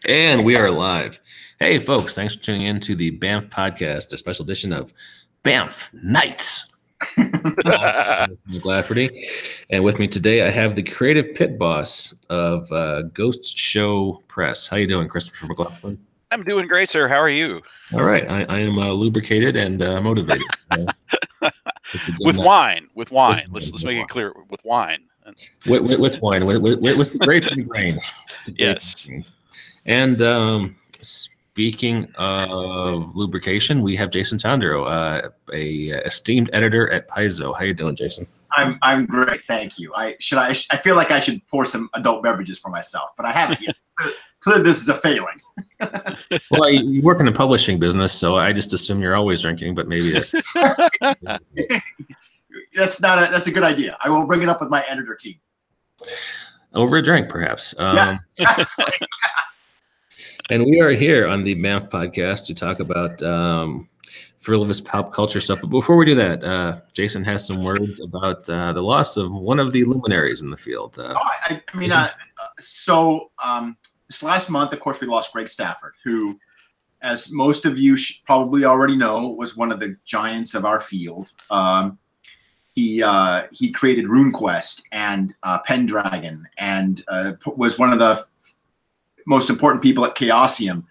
And we are live. Hey, folks, thanks for tuning in to the BAMF podcast, a special edition of BAMF Nights. McLafferty. And with me today, I have the creative pit boss of Ghost Show Press. How you doing, Christopher McLaughlin? I'm doing great, sir. How are you? All right. I am lubricated and motivated. With wine. Let's make it clear. With wine. With wine. With the grapes and grain. Yes. And speaking of lubrication, we have Jason Tondro, a esteemed editor at Paizo. How you doing, Jason? I'm great, thank you. I feel like I should pour some adult beverages for myself, but I haven't yet. Clearly, this is a failing. Well, you work in the publishing business, so I just assume you're always drinking. But maybe that's a good idea. I will bring it up with my editor team. Over a drink, perhaps. Yes. And we are here on the BAMF podcast to talk about frivolous pop culture stuff. But before we do that, Jason has some words about the loss of one of the luminaries in the field. This last month, of course, we lost Greg Stafford, who, as most of you probably already know, was one of the giants of our field. He created RuneQuest and Pendragon, and was one of the most important people at Chaosium,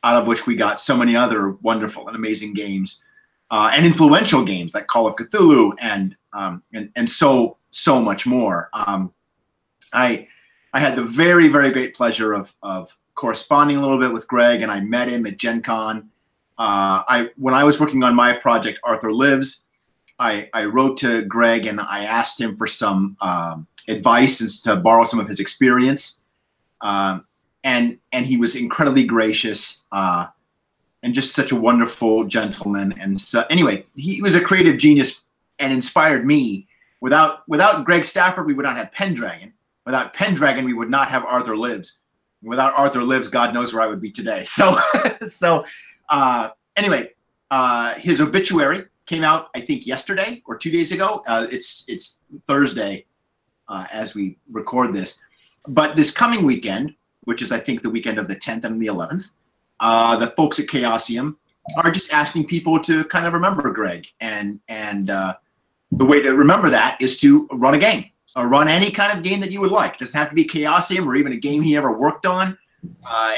out of which we got so many other wonderful and amazing games, and influential games like Call of Cthulhu and so much more. I had the very, very great pleasure of corresponding a little bit with Greg, and I met him at Gen Con. When I was working on my project, Arthur Lives, I wrote to Greg and I asked him for some advice and to borrow some of his experience. And he was incredibly gracious and just such a wonderful gentleman. And so, anyway, he was a creative genius and inspired me. Without Greg Stafford, we would not have Pendragon. Without Pendragon, we would not have Arthur Lives. Without Arthur Lives, God knows where I would be today. So anyway, his obituary came out, I think, yesterday or 2 days ago. It's Thursday as we record this. But this coming weekend, which is, I think, the weekend of the 10th and the 11th, the folks at Chaosium are just asking people to kind of remember Greg. And the way to remember that is to run a game. Or run any kind of game that you would like. It doesn't have to be Chaosium or even a game he ever worked on.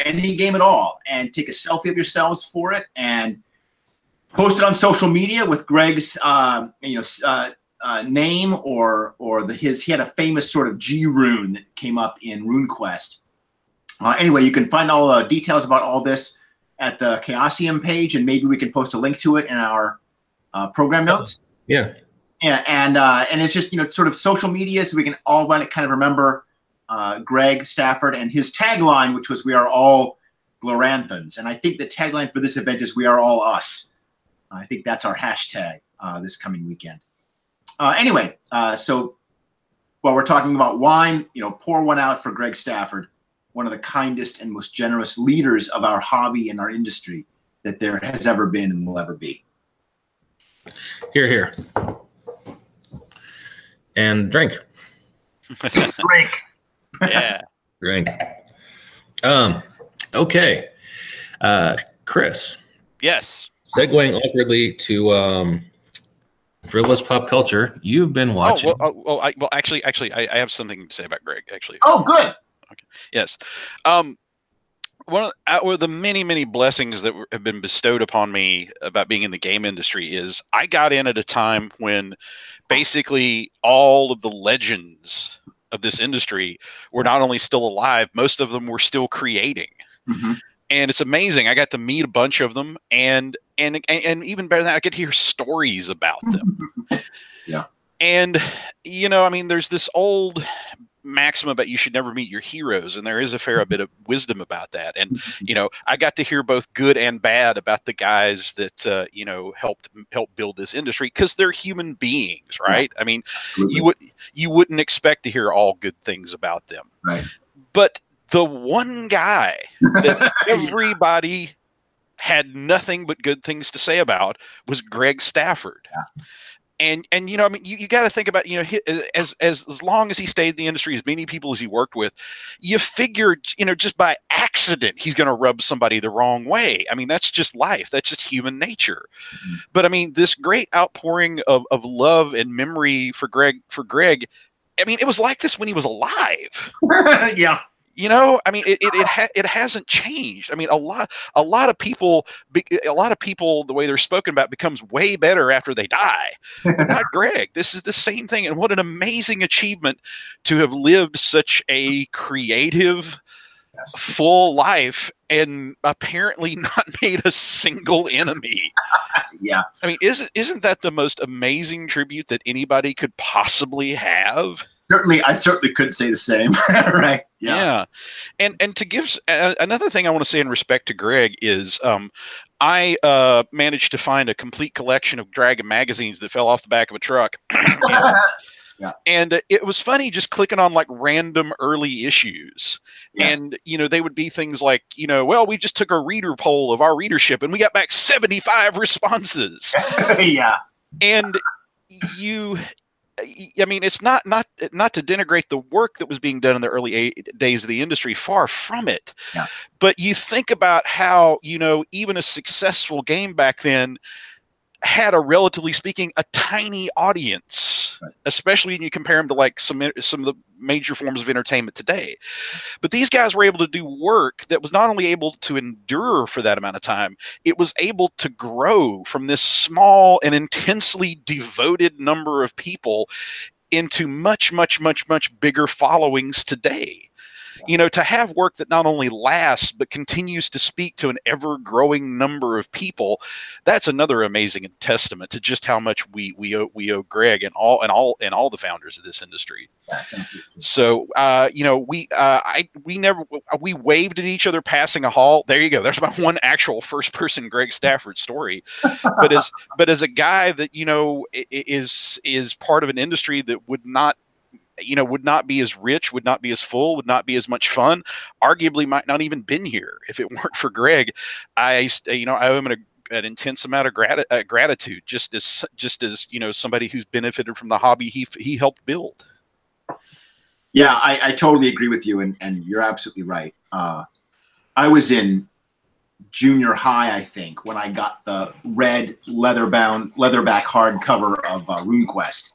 Any game at all. And take a selfie of yourselves for it and post it on social media with Greg's name or he had a famous sort of G rune that came up in RuneQuest. Anyway, you can find all the details about all this at the Chaosium page, and maybe we can post a link to it in our program notes. Yeah. Yeah, and it's just, sort of social media, so we can all kind of remember Greg Stafford and his tagline, which was "We are all Gloranthans." And I think the tagline for this event is "We are all us." I think that's our hashtag this coming weekend. Anyway, so while we're talking about wine, pour one out for Greg Stafford, one of the kindest and most generous leaders of our hobby and our industry that there has ever been and will ever be. Hear, hear. And drink. Drink. Yeah. Drink. Okay. Chris. Yes. Segueing awkwardly to frivolous pop culture, you've been watching. Actually, I have something to say about Greg. Actually. Oh, good. Okay. Yes. One of the many, many blessings that have been bestowed upon me about being in the game industry is I got in at a time when basically all of the legends of this industry were not only still alive, most of them were still creating. Mm-hmm. And it's amazing. I got to meet a bunch of them, and even better than that, I get to hear stories about them. Yeah. And, there's this old maxim about you should never meet your heroes, and there is a fair bit of wisdom about that. And I got to hear both good and bad about the guys that helped build this industry, because they're human beings, right? I mean, you wouldn't expect to hear all good things about them, right? But the one guy that everybody had nothing but good things to say about was Greg Stafford. Yeah. And you know, I mean, you got to think about, you know, as long as he stayed in the industry, as many people as he worked with, you figured, you know, just by accident he's going to rub somebody the wrong way. I mean, that's just life. That's just human nature. But I mean, this great outpouring of love and memory for Greg. I mean, it was like this when he was alive. Yeah. You know, I mean, it hasn't changed. I mean, a lot of people, the way they're spoken about becomes way better after they die. But not Greg. This is the same thing. And what an amazing achievement to have lived such a creative, full life and apparently not made a single enemy. Yeah. I mean, isn't that the most amazing tribute that anybody could possibly have? I certainly could say the same. Right. Yeah. And to give another thing I want to say in respect to Greg is I managed to find a complete collection of Dragon magazines that fell off the back of a truck. Yeah. And it was funny just clicking on like random early issues. Yes. And, you know, they would be things like, you know, well, we just took a reader poll of our readership and we got back 75 responses. Yeah. And I mean, it's not to denigrate the work that was being done in the early days of the industry, far from it. Yeah. But you think about how, you know, even a successful game back then had a, relatively speaking, a tiny audience, right, especially when you compare them to like some of the major forms of entertainment today. But these guys were able to do work that was not only able to endure for that amount of time, it was able to grow from this small and intensely devoted number of people into much, much, much, much bigger followings today. You know, to have work that not only lasts but continues to speak to an ever-growing number of people, that's another amazing testament to just how much we owe Greg and all the founders of this industry. So, you know, we waved at each other passing a hall. There you go. There's my one actual first-person Greg Stafford story. But as a guy that, you know, is part of an industry that would not be as rich, would not be as full, would not be as much fun, arguably might not even been here if it weren't for Greg. I owe him an intense amount of gratitude, just as you know, somebody who's benefited from the hobby he helped build. Yeah, I totally agree with you, and you're absolutely right. I was in junior high, I think, when I got the red leatherback hardcover of RuneQuest.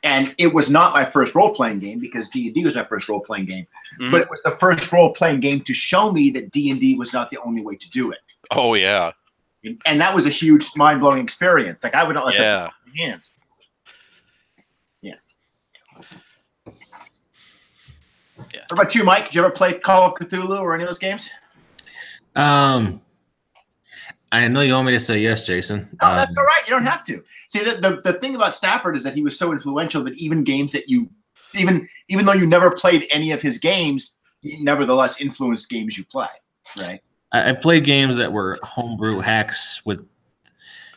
And it was not my first role-playing game, because D&D was my first role-playing game. Mm-hmm. But it was the first role-playing game to show me that D&D was not the only way to do it. Oh, yeah. And that was a huge, mind-blowing experience. Like, I would not let that put in my hands. Yeah. What about you, Mike? Did you ever play Call of Cthulhu or any of those games? I know you want me to say yes, Jason. No, that's all right. You don't have to. See, the thing about Stafford is that he was so influential that even games that you, even though you never played any of his games, he nevertheless influenced games you play, right? I played games that were homebrew hacks with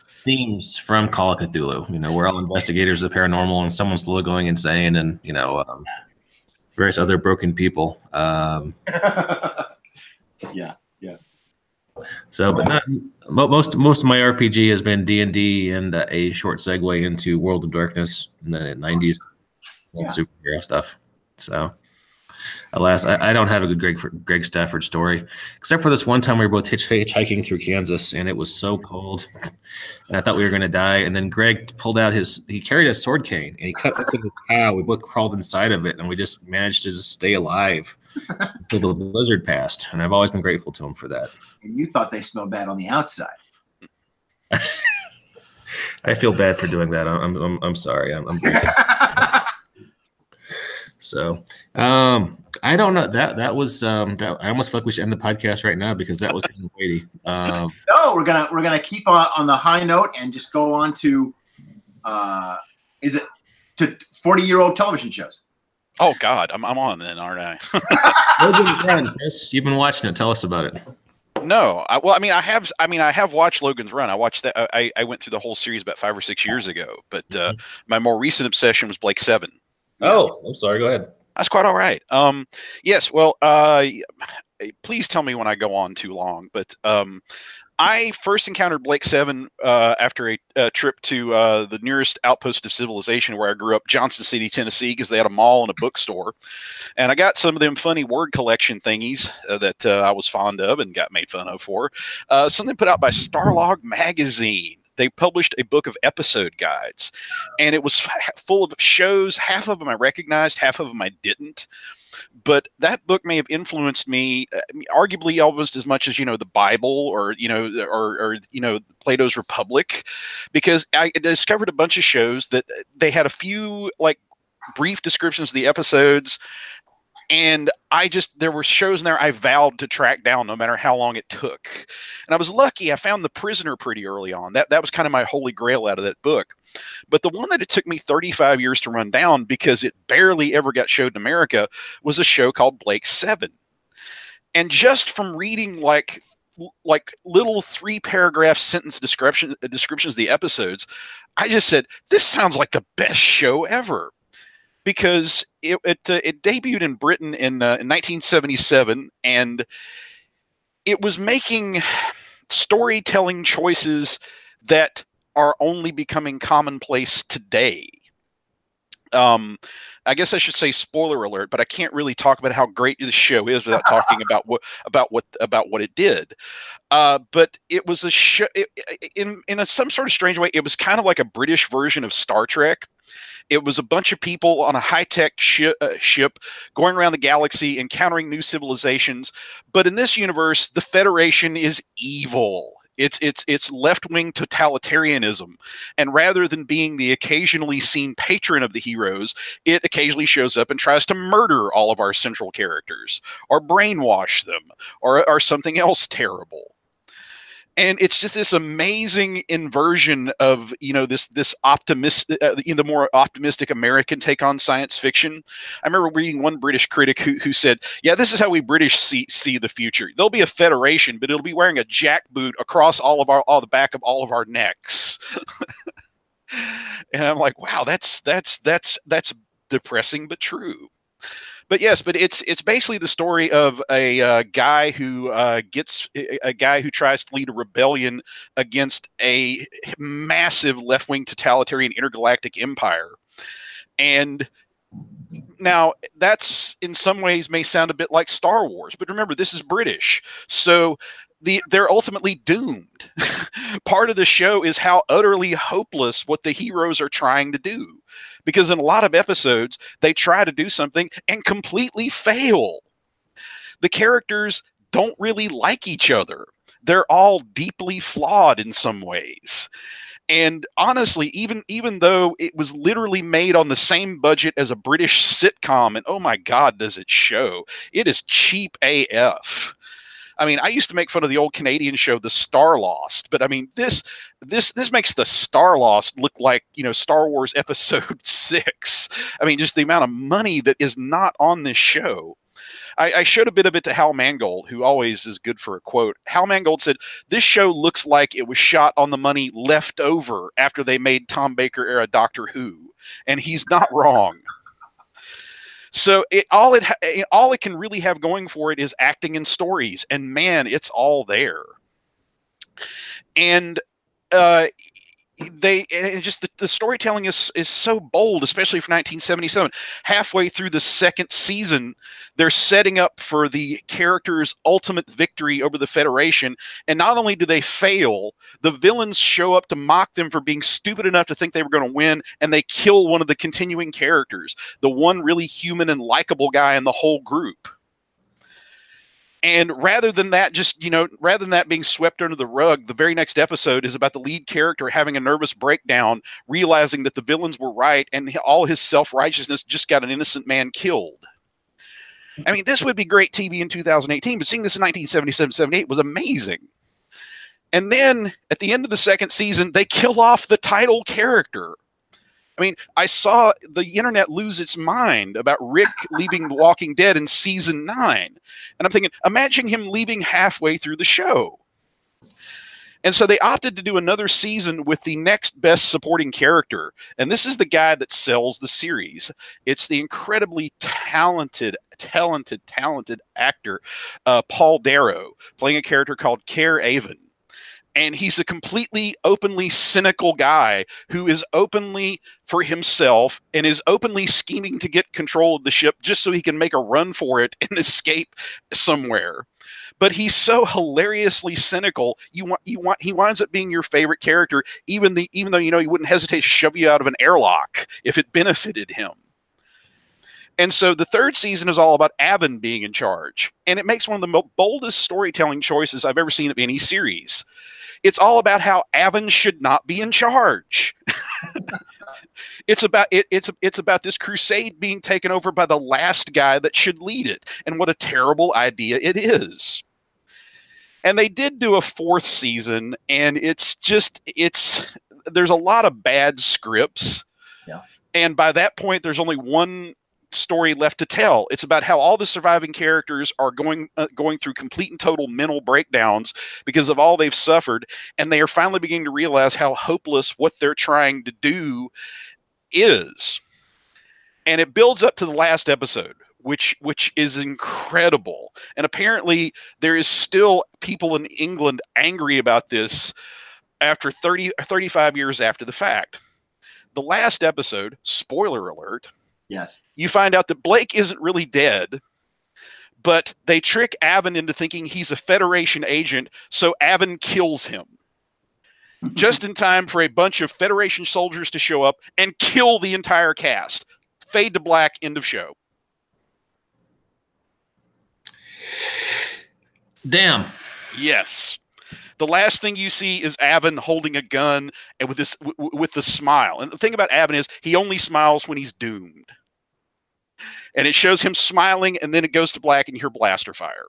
themes from Call of Cthulhu. You know, we're all investigators of paranormal, and someone's slowly going insane, and you know, various other broken people. Yeah. So, but not, most of my RPG has been D&D and a short segue into World of Darkness in the 90s and superhero stuff. So, alas, I don't have a good Greg Stafford story, except for this one time we were both hitchhiking through Kansas, and it was so cold, and I thought we were going to die. And then Greg pulled out he carried a sword cane, and he cut open the cow. We both crawled inside of it, and we just managed to just stay alive until the blizzard passed. And I've always been grateful to him for that. And you thought they smelled bad on the outside. I feel bad for doing that. I'm sorry. I'm so I don't know. That was I almost feel like we should end the podcast right now, because that was kind of weighty. No, we're gonna keep on the high note and just go on to to 40-year-old television shows. Oh God, I'm on then, aren't I? Logan's Run, Chris. You've been watching it. Tell us about it. No, I have watched Logan's Run. I watched that. I went through the whole series about 5 or 6 years ago. But my more recent obsession was Blake 7. Oh, I'm sorry. Go ahead. That's quite all right. Yes. Well, please tell me when I go on too long, but I first encountered Blake Seven after a trip to the nearest outpost of civilization where I grew up, Johnson City, Tennessee, because they had a mall and a bookstore. And I got some of them funny word collection thingies that I was fond of and got made fun of for. Something put out by Starlog Magazine. They published a book of episode guides, and it was full of shows. Half of them I recognized, half of them I didn't. But that book may have influenced me, arguably almost as much as, the Bible or Plato's Republic, because I discovered a bunch of shows that they had a few like brief descriptions of the episodes. And there were shows in there I vowed to track down no matter how long it took. And I was lucky. I found The Prisoner pretty early on. That was kind of my holy grail out of that book. But the one that it took me 35 years to run down because it barely ever got showed in America was a show called Blake Seven. And just from reading like little 3-paragraph sentence descriptions of the episodes, I just said, this sounds like the best show ever. Because it debuted in Britain in 1977, and it was making storytelling choices that are only becoming commonplace today. I guess I should say spoiler alert, but I can't really talk about how great the show is without talking about what it did. But it was a show in some sort of strange way. It was kind of like a British version of Star Trek. It was a bunch of people on a high-tech ship going around the galaxy, encountering new civilizations. But in this universe, the Federation is evil. It's left-wing totalitarianism. And rather than being the occasionally seen patron of the heroes, it occasionally shows up and tries to murder all of our central characters, or brainwash them, or something else terrible. And it's just this amazing inversion of, this optimistic, the more optimistic American take on science fiction. I remember reading one British critic who said, yeah, this is how we British see the future. There'll be a federation, but it'll be wearing a jackboot across all the back of all of our necks. And I'm like, wow, that's depressing, but true. But yes, but it's basically the story of a guy who tries to lead a rebellion against a massive left-wing totalitarian intergalactic empire. And now that's in some ways may sound a bit like Star Wars, but remember, this is British, so they're ultimately doomed. Part of the show is how utterly hopeless what the heroes are trying to do. Because in a lot of episodes, they try to do something and completely fail. The characters don't really like each other. They're all deeply flawed in some ways. And honestly, even though it was literally made on the same budget as a British sitcom, and oh my God, does it show, it is cheap AF. I mean, I used to make fun of the old Canadian show, The Star Lost, but I mean, this makes The Star Lost look like, Star Wars Episode 6. I mean, just the amount of money that is not on this show. I showed a bit of it to Hal Mangold, who always is good for a quote. Hal Mangold said, this show looks like it was shot on the money left over after they made Tom Baker era Doctor Who. And he's not wrong. So all it can really have going for it is acting and stories, and man, it's all there. And the storytelling is so bold, especially for 1977. Halfway through the second season, they're setting up for the characters' ultimate victory over the Federation. And not only do they fail, the villains show up to mock them for being stupid enough to think they were going to win, and they kill one of the continuing characters, the one really human and likable guy in the whole group. And rather than that being swept under the rug, the very next episode is about the lead character having a nervous breakdown, realizing that the villains were right, and all his self-righteousness just got an innocent man killed. I mean, this would be great TV in 2018, but seeing this in 1977-78 was amazing. And then, at the end of the second season, they kill off the title character. I mean, I saw the internet lose its mind about Rick leaving The Walking Dead in season 9. And I'm thinking, imagine him leaving halfway through the show. And so they opted to do another season with the next best supporting character. And this is the guy that sells the series. It's the incredibly talented actor, Paul Darrow, playing a character called Care Avon. And he's a completely openly cynical guy who is openly for himself and is openly scheming to get control of the ship just so he can make a run for it and escape somewhere. But he's so hilariously cynical. He winds up being your favorite character, even though he wouldn't hesitate to shove you out of an airlock if it benefited him. And so the third season is all about Avon being in charge, and it makes one of the boldest storytelling choices I've ever seen of any series. It's all about how Avon should not be in charge. It's about this crusade being taken over by the last guy that should lead it, and what a terrible idea it is. And they did do a fourth season, and there's a lot of bad scripts. Yeah. And by that point, there's only one story left to tell. It's about how all the surviving characters are going through complete and total mental breakdowns because of all they've suffered, and they are finally beginning to realize how hopeless what they're trying to do is. And it builds up to the last episode, which is incredible. And apparently there is still people in England angry about this after 30 or 35 years after the fact. The last episode, spoiler alert, yes, you find out that Blake isn't really dead, but they trick Avon into thinking he's a Federation agent, so Avon kills him. Just in time for a bunch of Federation soldiers to show up and kill the entire cast. Fade to black, end of show. Damn. Yes. The last thing you see is Avon holding a gun and with the smile. And the thing about Avon is he only smiles when he's doomed. And it shows him smiling, and then it goes to black, and you hear blaster fire.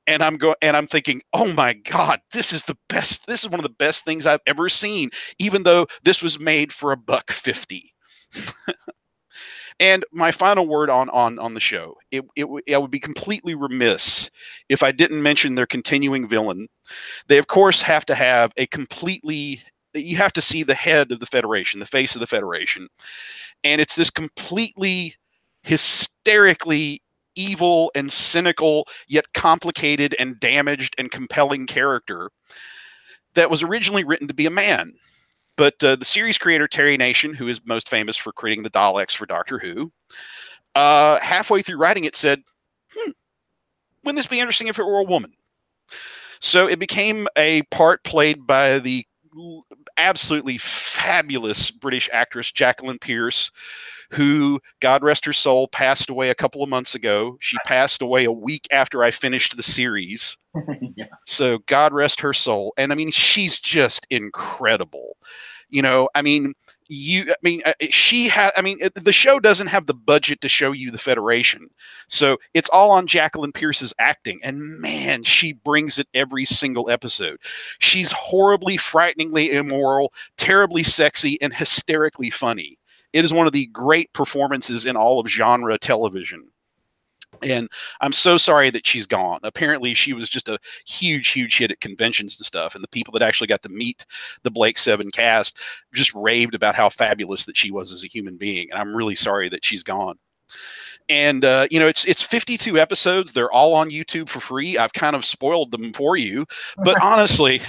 And I'm thinking, oh my God, this is the best. This is one of the best things I've ever seen, even though this was made for $1.50. And my final word on the show, I would be completely remiss if I didn't mention their continuing villain. They, of course, have to have you have to see the head of the Federation, the face of the Federation. And it's this completely hysterically evil and cynical, yet complicated and damaged and compelling character that was originally written to be a man. But the series creator, Terry Nation, who is most famous for creating the Daleks for Doctor Who, halfway through writing it said, wouldn't this be interesting if it were a woman? So it became a part played by the absolutely fabulous British actress Jacqueline Pearce, who, God rest her soul, passed away a couple of months ago. She passed away a week after I finished the series. Yeah. So God rest her soul. And I mean, she's just incredible. The show doesn't have the budget to show you the Federation. So it's all on Jacqueline Pearce's acting. And man, she brings it every single episode. She's horribly, frighteningly immoral, terribly sexy, and hysterically funny. It is one of the great performances in all of genre television. And I'm so sorry that she's gone. Apparently, she was just a huge, huge hit at conventions and stuff. And the people that actually got to meet the Blake 7 cast just raved about how fabulous that she was as a human being. And I'm really sorry that she's gone. And, it's 52 episodes. They're all on YouTube for free. I've kind of spoiled them for you. But honestly,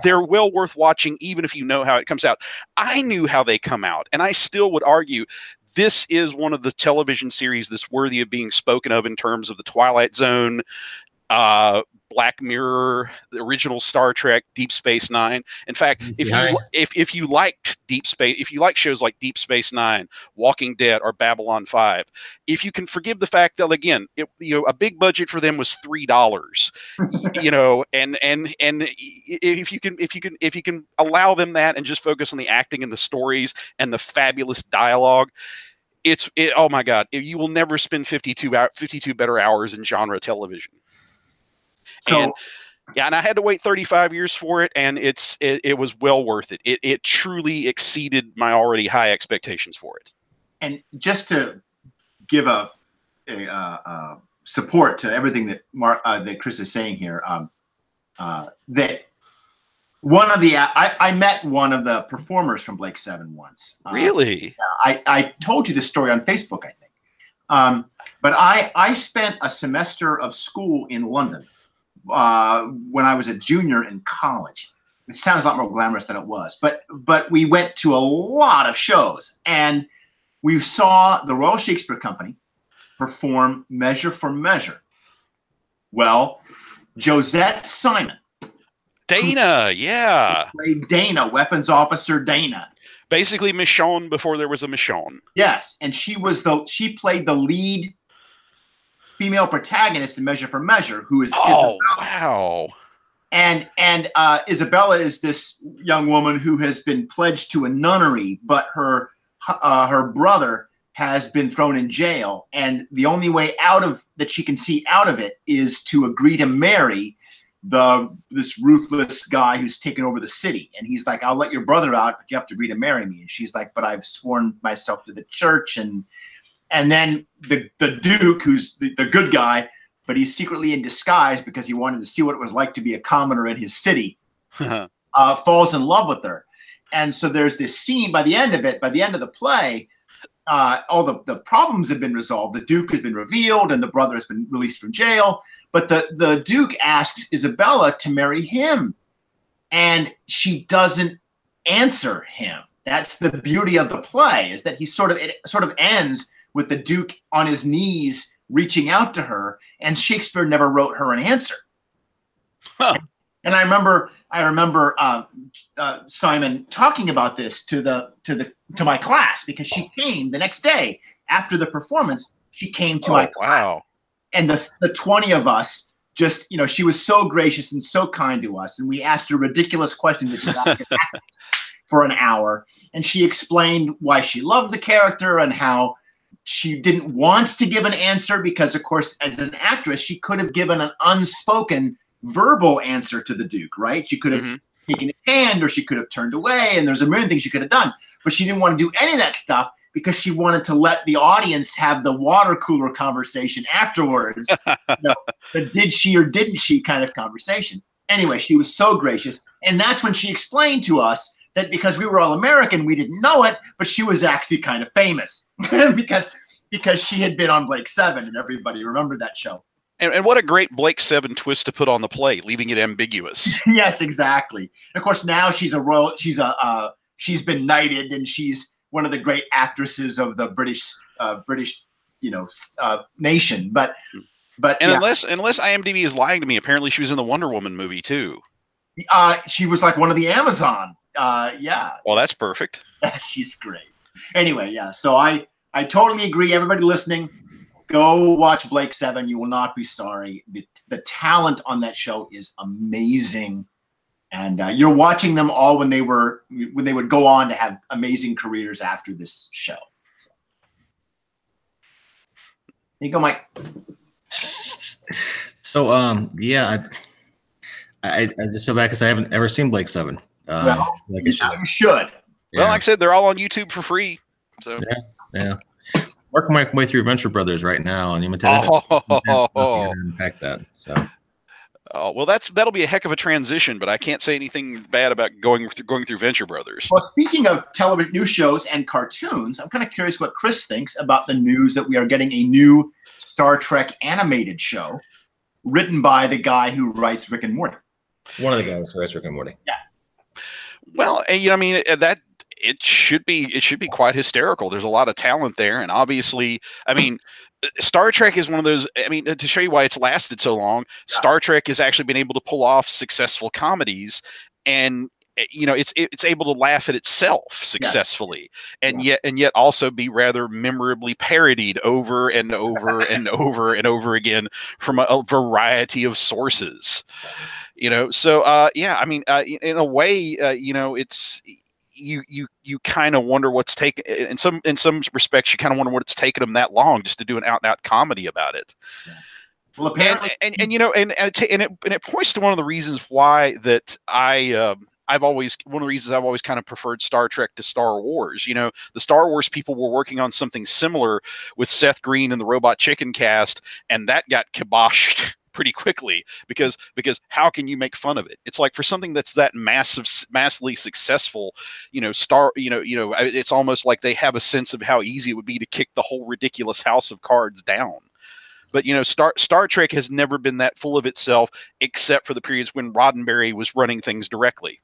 they're well worth watching, even if you know how it comes out. I knew how they come out, and I still would argue this is one of the television series that's worthy of being spoken of in terms of the Twilight Zone, Black Mirror, the original Star Trek, Deep Space Nine. In fact, if you liked Deep Space, if you like shows like Deep Space Nine, Walking Dead, or Babylon 5, if you can forgive the fact that again, a big budget for them was $3, and if you can allow them that and just focus on the acting and the stories and the fabulous dialogue. Oh my God, you will never spend 52 better hours in genre television. So, and I had to wait 35 years for it, and it was well worth it. It truly exceeded my already high expectations for it. And just to give a support to everything that Chris is saying here, that I met one of the performers from Blake Seven once. Really? I told you this story on Facebook, I think. But I spent a semester of school in London when I was a junior in college. It sounds a lot more glamorous than it was, but we went to a lot of shows, and we saw the Royal Shakespeare Company perform Measure for Measure. Well, Josette Simon, Dana, yeah, played Dana, weapons officer Dana. Basically Michonne before there was a Michonne. Yes, and she played the lead female protagonist in Measure for Measure, who is Isabella. Wow. And Isabella is this young woman who has been pledged to a nunnery, but her brother has been thrown in jail, and the only way out of that she can see out of it is to agree to marry this ruthless guy who's taken over the city. And he's like, I'll let your brother out, but you have to agree to marry me. And she's like, but I've sworn myself to the church. And then the Duke, who's the good guy, but he's secretly in disguise because he wanted to see what it was like to be a commoner in his city, falls in love with her. And so there's this scene by the end of the play, all the problems have been resolved. The Duke has been revealed and the brother has been released from jail. But the Duke asks Isabella to marry him, and she doesn't answer him. That's the beauty of the play, is that it sort of ends with the Duke on his knees reaching out to her, and Shakespeare never wrote her an answer. Huh. And I remember Simon talking about this to my class, because she came the next day after the performance. She came to my class. Wow. And the 20 of us just, she was so gracious and so kind to us. And we asked her ridiculous questions that she asked for an hour. And she explained why she loved the character and how she didn't want to give an answer because, of course, as an actress, she could have given an unspoken verbal answer to the Duke, right? She could have taken his hand, or she could have turned away. And there's a million things she could have done. But she didn't want to do any of that stuff, because she wanted to let the audience have the water cooler conversation afterwards. The did she or didn't she kind of conversation. Anyway, she was so gracious. And that's when she explained to us that because we were all American, we didn't know it, but she was actually kind of famous because she had been on Blake Seven, and everybody remembered that show. And what a great Blake Seven twist to put on the play, leaving it ambiguous. Yes, exactly. And of course, now she's she's been knighted, and she's one of the great actresses of the British nation. But unless IMDb is lying to me, apparently she was in the Wonder Woman movie too. She was like one of the Amazon. Yeah. Well, that's perfect. She's great. Anyway, yeah. So I totally agree. Everybody listening, go watch Blake Seven. You will not be sorry. The talent on that show is amazing. And you're watching them all when they would go on to have amazing careers after this show. So. Here you go, Mike. So yeah, I just feel bad because I haven't ever seen Blake Seven. Well, like you should. Yeah. Well, like I said, they're all on YouTube for free. So yeah. Working my way through Venture Brothers right now, and unpack that. So. Well, that'll be a heck of a transition, but I can't say anything bad about going through Venture Brothers. Well, speaking of television news shows and cartoons, I'm kind of curious what Chris thinks about the news that we are getting a new Star Trek animated show written by the guy who writes Rick and Morty. One of the guys who writes Rick and Morty. Yeah. Well, that it should be quite hysterical. There's a lot of talent there, and obviously, Star Trek is one of those. To show you why it's lasted so long, Star Trek has actually been able to pull off successful comedies, and it's able to laugh at itself successfully, and yet also be rather memorably parodied over and over and over and over again from a variety of sources. In a way, it's. You kind of wonder what's taken in some respects. You kind of wonder what it's taken them that long just to do an out and out comedy about it. Well, apparently, and it points to one of the reasons why that I've always kind of preferred Star Trek to Star Wars. The Star Wars people were working on something similar with Seth Green and the Robot Chicken cast, and that got kiboshed pretty quickly because how can you make fun of it? It's like for something that's that massively successful, it's almost like they have a sense of how easy it would be to kick the whole ridiculous house of cards down. But Star Trek has never been that full of itself, except for the periods when Roddenberry was running things directly.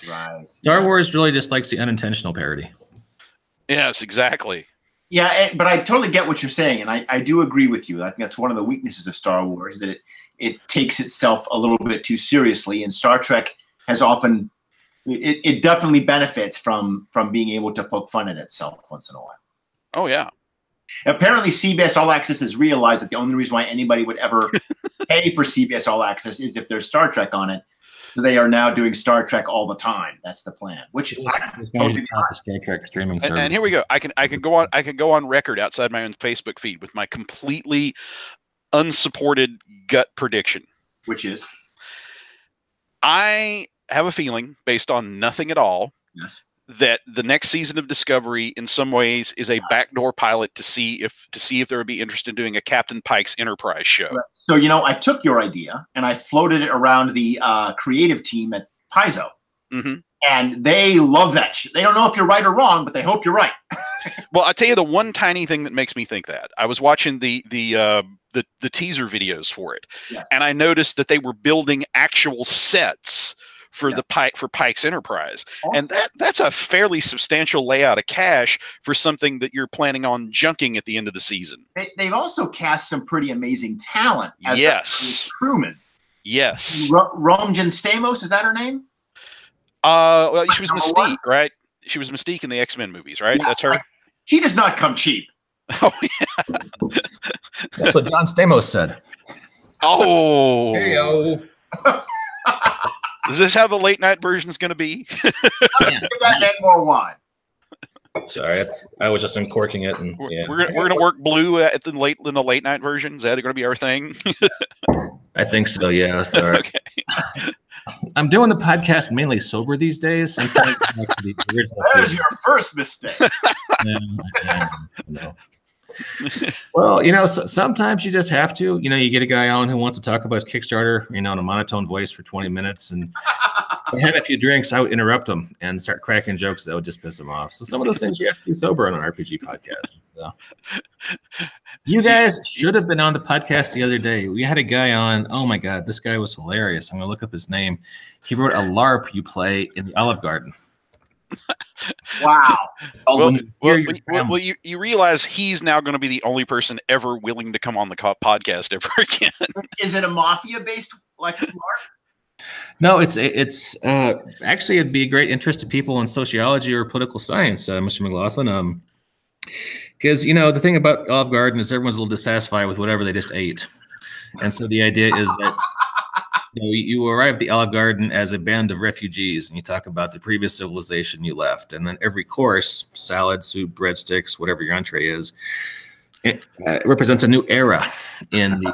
Right. Star Wars really just likes the unintentional parody. Yes, exactly. Yeah, but I totally get what you're saying, and I do agree with you. I think that's one of the weaknesses of Star Wars, that it takes itself a little bit too seriously, and Star Trek has often it definitely benefits from being able to poke fun at itself once in a while. Oh yeah. Apparently, CBS All Access has realized that the only reason why anybody would ever pay for CBS All Access is if there's Star Trek on it. So they are now doing Star Trek all the time. That's the plan. Which totally Star Trek streaming service. And here we go. I can go on record outside my own Facebook feed with my completely unsupported gut prediction. Which is, I have a feeling, based on nothing at all, yes, that the next season of Discovery, in some ways, is a backdoor pilot to see if there would be interest in doing a Captain Pike's Enterprise show. Right. So I took your idea and I floated it around the creative team at Paizo, and they love that shit. They don't know if you're right or wrong, but they hope you're right. Well, I'll tell you the one tiny thing that makes me think that. I was watching the teaser videos for it, yes, and I noticed that they were building actual sets for Pike's Enterprise. Awesome. And that's a fairly substantial layout of cash for something that you're planning on junking at the end of the season. They've also cast some pretty amazing talent as yes, crewmen. Yes. Romjan Stamos, is that her name? Well, she was Mystique, right? She was Mystique in the X-Men movies, right? Yeah, that's her. She does not come cheap. Oh yeah. That's what John Stamos said. Oh. Hey-o. Is this how the late night version is going to be? Give that and more wine. Sorry, I was just uncorking it, and we're going to work blue in the late night version. Is that going to be our thing? I think so. Yeah. Sorry. Okay. I'm doing the podcast mainly sober these days. That is your first mistake. No. Well, sometimes you just have to. You get a guy on who wants to talk about his Kickstarter, in a monotone voice for 20 minutes, and I had a few drinks. I would interrupt him and start cracking jokes that would just piss him off. So some of those things you have to do sober on an RPG podcast. So. You guys should have been on the podcast the other day. We had a guy on. Oh my God, this guy was hilarious. I'm gonna look up his name. He wrote a LARP you play in the Olive Garden. Wow. Well, you realize he's now going to be the only person ever willing to come on the podcast ever again. Is it a mafia-based like LARP? No, it's actually it'd be a great interest to people in sociology or political science, Mr. McLaughlin. Because the thing about Olive Garden is everyone's a little dissatisfied with whatever they just ate, and so the idea is that you arrive at the Olive Garden as a band of refugees, and you talk about the previous civilization you left, and then every course, salad, soup, breadsticks, whatever your entree is, it represents a new era in the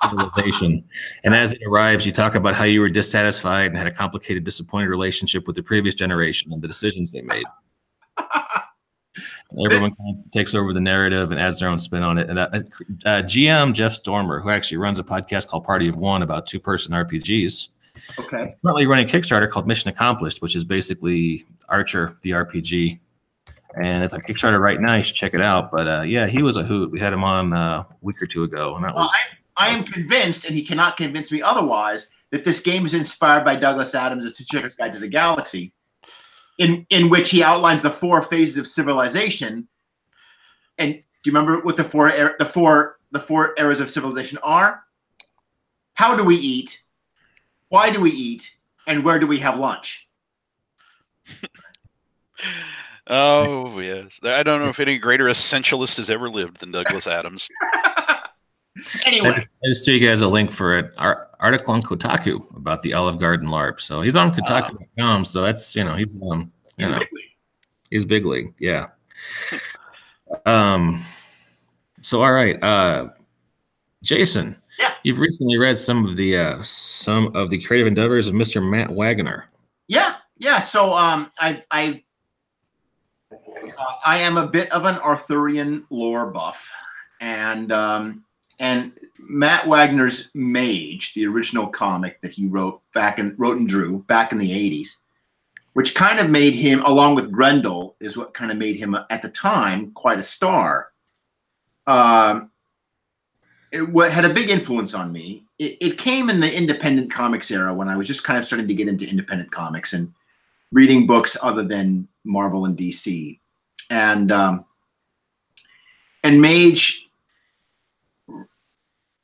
civilization. And as it arrives, you talk about how you were dissatisfied and had a complicated, disappointed relationship with the previous generation and the decisions they made. Everyone kind of takes over the narrative and adds their own spin on it. And GM Jeff Stormer, who actually runs a podcast called Party of One about two-person RPGs, okay, currently running a Kickstarter called Mission Accomplished, which is basically Archer, the RPG. And it's a Kickstarter right now. You should check it out. But yeah, he was a hoot. We had him on a week or two ago, and that was. I am convinced, and he cannot convince me otherwise, that this game is inspired by Douglas Adams' Hitchhiker's Guide to the Galaxy, in which he outlines the 4 phases of civilization. And do you remember what the four eras of civilization are? How do we eat? Why do we eat? And where do we have lunch? Oh, yes. I don't know if any greater essentialist has ever lived than Douglas Adams. Anyway. I just threw you guys a link for an article on Kotaku about the Olive Garden LARP. So he's on Kotaku.com. So that's, he's he's big league. Yeah. So, all right. Jason, you've recently read some of the creative endeavors of Mr. Matt Wagner. Yeah. So, I am a bit of an Arthurian lore buff, and And Matt Wagner's Mage, the original comic that he wrote and drew back in the 80s, which kind of made him, along with Grendel, is what kind of made him at the time quite a star. It had a big influence on me. It came in the independent comics era when I was just kind of starting to get into independent comics and reading books other than Marvel and DC. And Mage,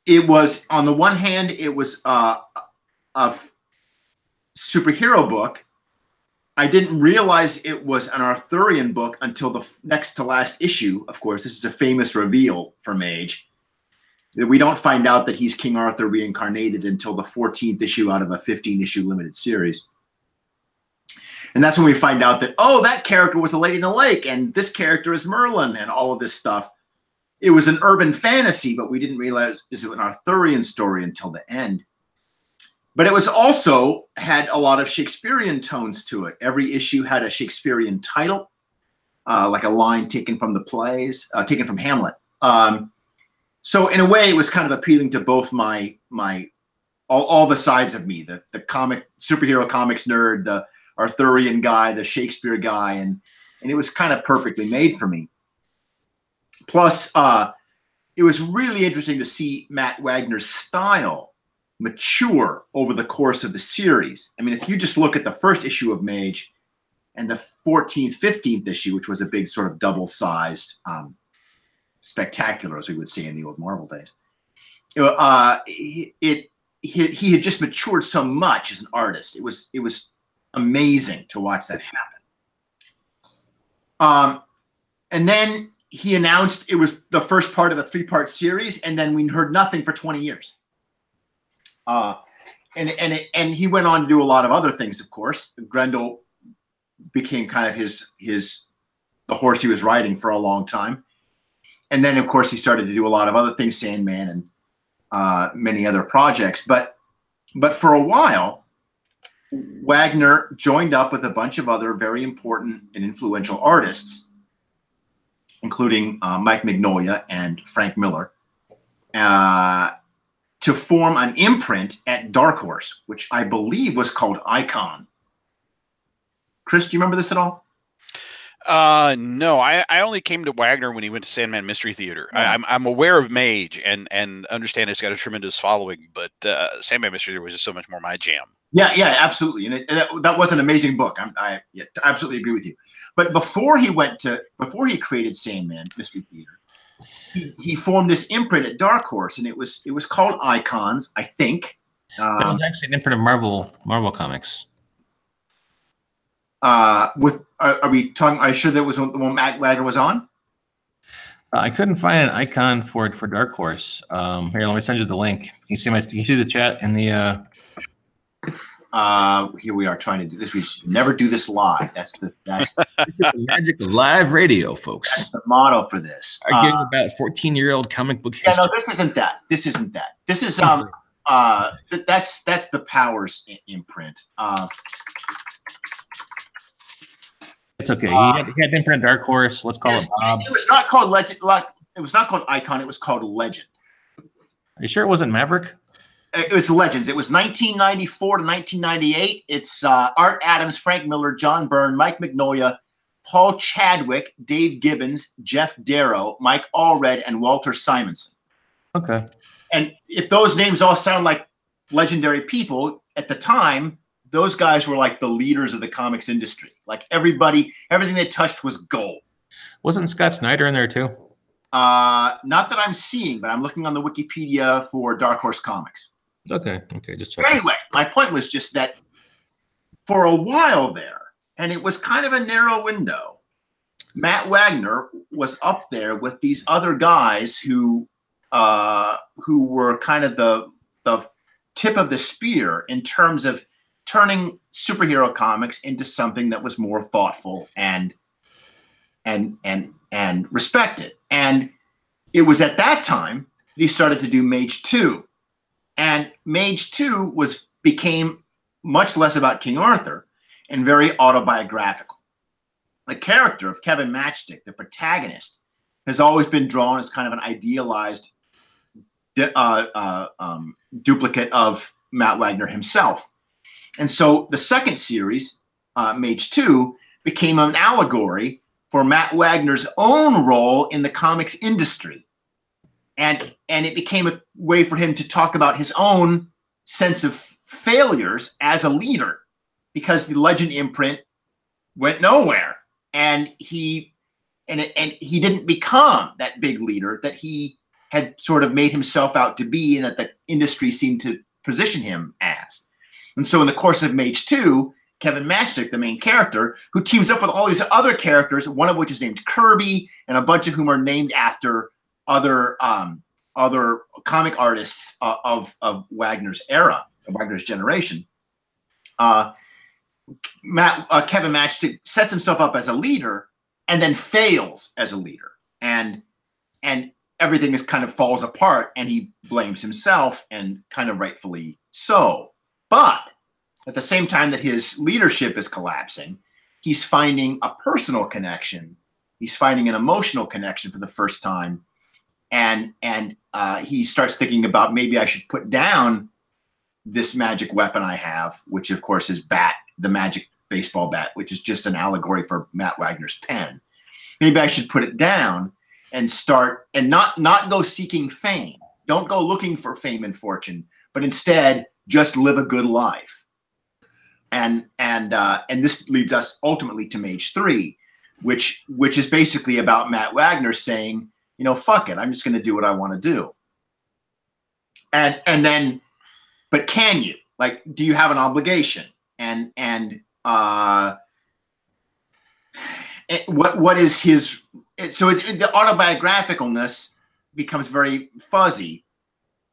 it was, on the one hand, it was a superhero book. I didn't realize it was an Arthurian book until the next to last issue. Of course, this is a famous reveal for Mage. We don't find out that he's King Arthur reincarnated until the 14th issue out of a 15-issue limited series. And that's when we find out that, oh, that character was the Lady in the Lake, and this character is Merlin, and all of this stuff. It was an urban fantasy, but we didn't realize it was an Arthurian story until the end. But it was also had a lot of Shakespearean tones to it. Every issue had a Shakespearean title, like a line taken from the plays, taken from Hamlet. So in a way, it was kind of appealing to both all the sides of me, the superhero comics nerd, the Arthurian guy, the Shakespeare guy, and it was kind of perfectly made for me. Plus, it was really interesting to see Matt Wagner's style mature over the course of the series. I mean, if you just look at the first issue of Mage and the 14th, 15th issue, which was a big sort of double-sized spectacular, as we would say in the old Marvel days, he had just matured so much as an artist. It was amazing to watch that happen. And then he announced it was the first part of a 3-part series, and then we heard nothing for 20 years. And he went on to do a lot of other things, of course. Grendel became kind of the horse he was riding for a long time. And then, of course, he started to do a lot of other things, Sandman and many other projects. But for a while, Wagner joined up with a bunch of other very important and influential artists, including Mike Mignola and Frank Miller, to form an imprint at Dark Horse, which I believe was called Icon. Chris, do you remember this at all? No, I only came to Wagner when he went to Sandman Mystery Theater. Yeah. I'm aware of Mage and understand it's got a tremendous following, but Sandman Mystery Theater was just so much more my jam. Yeah, absolutely. And that was an amazing book. I absolutely agree with you. But before he created Sandman Mystery Theater, he formed this imprint at Dark Horse, and it was called Icons, I think. That was actually an imprint of Marvel Comics. Are we talking? Are you sure that was the one Matt Wagner was on? I couldn't find an icon for Dark Horse. Here, let me send you the link. Can you see the chat in the? Here we are trying to do this. We should never do this live. This is the magic of live radio, folks. That's the motto for this. Arguing about 14-year-old comic book history. Yeah, no, this isn't that. This is that's the Powers imprint. It's okay. He had imprint Dark Horse. Let's call it Bob. It was not called Legend. It was not called Icon. It was called Legend. Are you sure it wasn't Maverick? It was Legends. It was 1994 to 1998. It's Art Adams, Frank Miller, John Byrne, Mike Mignola, Paul Chadwick, Dave Gibbons, Jeff Darrow, Mike Allred, and Walter Simonson. Okay. And if those names all sound like legendary people, at the time, those guys were like the leaders of the comics industry. Like everything they touched was gold. Wasn't Scott Snyder in there too? Not that I'm seeing, but I'm looking on the Wikipedia for Dark Horse Comics. Okay, just checking. Anyway, my point was just that for a while there, and it was kind of a narrow window, Matt Wagner was up there with these other guys who were kind of the tip of the spear in terms of turning superhero comics into something that was more thoughtful and respected. And it was at that time he started to do Mage 2. And Mage 2 became much less about King Arthur and very autobiographical. The character of Kevin Matchstick, the protagonist, has always been drawn as kind of an idealized duplicate of Matt Wagner himself. And so the second series, Mage 2, became an allegory for Matt Wagner's own role in the comics industry. And it became a way for him to talk about his own sense of failures as a leader, because the Legend imprint went nowhere. And he didn't become that big leader that he had sort of made himself out to be, and that the industry seemed to position him as. And so in the course of Mage 2, Kevin Matchstick, the main character, who teams up with all these other characters, one of which is named Kirby, and a bunch of whom are named after other comic artists of Wagner's era, of Wagner's generation. Kevin Matchstick sets himself up as a leader and then fails as a leader. And everything is kind of falls apart, and he blames himself, and kind of rightfully so. But at the same time that his leadership is collapsing, he's finding a personal connection. He's finding an emotional connection for the first time. And he starts thinking about, maybe I should put down this magic weapon I have, which of course is the magic baseball bat, which is just an allegory for Matt Wagner's pen. Maybe I should put it down and start, and not go seeking fame. Don't go looking for fame and fortune, but instead just live a good life. And this leads us ultimately to Mage 3, which is basically about Matt Wagner saying, you know, fuck it, I'm just going to do what I want to do. And then, but can you? Like, do you have an obligation? What is his? So the autobiographicalness becomes very fuzzy.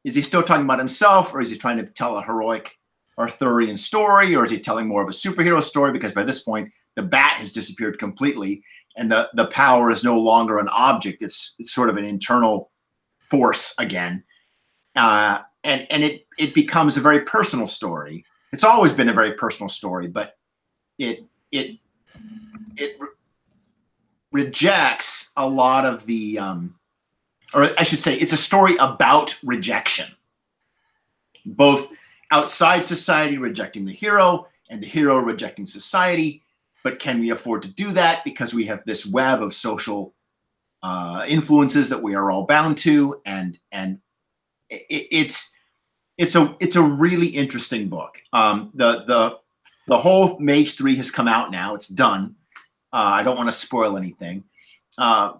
Is he still talking about himself, or is he trying to tell a heroic Arthurian story, or is he telling more of a superhero story? Because by this point, the bat has disappeared completely, and the power is no longer an object. It's sort of an internal force again, and it becomes a very personal story. It's always been a very personal story, but it rejects a lot of the, or I should say, it's a story about rejection, both outside society rejecting the hero and the hero rejecting society. But can we afford to do that? Because we have this web of social influences that we are all bound to, and it's a really interesting book. The whole Mage 3 has come out now. It's done. I don't want to spoil anything, but